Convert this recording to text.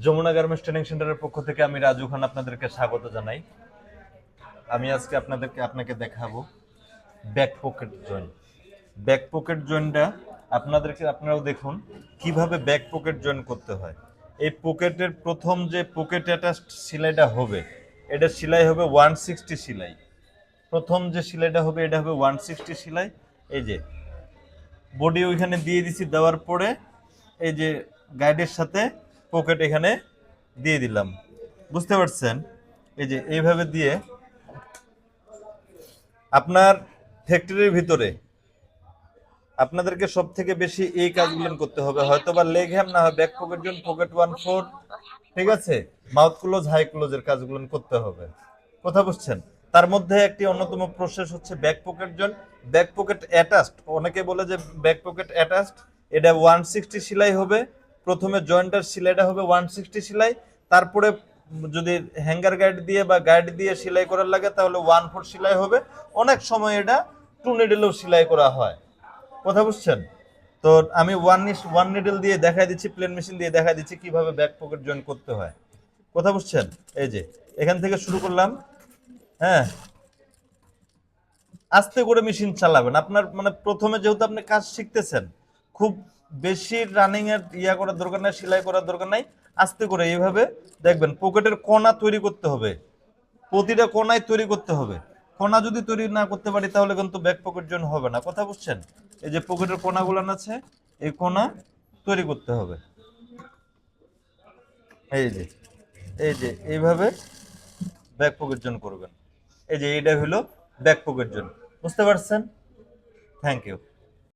Jamuna garments training সেন্টারের পক্ষ থেকে আমি রাজু খান আপনাদেরকে স্বাগত জানাই। আমি আজকে আপনাকে দেখাবো back pocket joint. Back pocket জয়েন্টটা আপনারাও দেখুন কিভাবে ব্যাক পকেট জয়েন্ট করতে হয়। এই পকেটের প্রথম যে পকেট অ্যাটাচড সেলাইটা হবে, এটা সেলাই হবে 160 সেলাই। প্রথম যে সেলাইটা হবে এটা হবে 160 সেলাই। এই যে বডি ওইখানে দিয়ে দিছি, দেওয়ার পরে এই যে গাইডের সাথে পকেট এখানে দিয়ে দিলাম, বুঝতে পারছেন? এই যে এইভাবে দিয়ে আপনার ফ্যাক্টরির ভিতরে আপনাদেরকে সব থেকে বেশি এই কাজগুলো করতে হবে, হয়তো বা লেগ হ্যাম না হয় ব্যাক পকেট জয়েন্ট, পকেট 1/4, ঠিক আছে, মাউথ ক্লোজ, হাই ক্লোজের কাজগুলো করতে হবে। কথা বুঝছেন? তার মধ্যে একটি অন্যতম প্রসেস হচ্ছে back pocket joint, back pocket attached. অনেকে বলে যে ব্যাক পকেট অ্যাটাচড, এটা 160 সেলাই হবে। প্রথমে জয়েন্টার সেলাইটা হবে 160 সেলাই, তারপরে যদি হ্যাঙ্গার গাইড দিয়ে বা গাইড দিয়ে সেলাই করার লাগে তাহলে 1/4 সেলাই হবে। অনেক সময় এটা 2 নিডেলেও সেলাই করা হয়। কথা বুঝছেন? তো আমি ওয়ান নিডল দিয়ে দেখাই দিচ্ছি, প্লেন মেশিন দিয়ে দেখাই দিচ্ছি কিভাবে ব্যাক পকেট জয়েন করতে হয়। কথা বুঝছেন? এই যে এখান থেকে শুরু করলাম। হ্যাঁ, আস্তে করে মেশিন চালাবেন। আপনার মানে প্রথমে যেহেতু আপনি কাজ শিখতেছেন, খুব বেশি রানিং এর করার দরকার নাই, সেলাই করার দরকার নাই। আস্তে করে এইভাবে দেখবেন পকেটের কোণা তৈরি করতে হবে, প্রতিটা কোণায় তৈরি করতে হবে। কোণা যদি তৈরি না করতে পারি তাহলে কিন্তু ব্যাক পকেট জয়েন হবে না। কথা বুঝছেন? এই যে পকেটের কোণাগুলো আছে, এই কোণা তৈরি করতে হবে। এই যে এইভাবে ব্যাক পকেট জয়েন করবেন। এই যে এইটা হলো ব্যাক পকেট জয়েন। বুঝতে পারছেন? Thank you.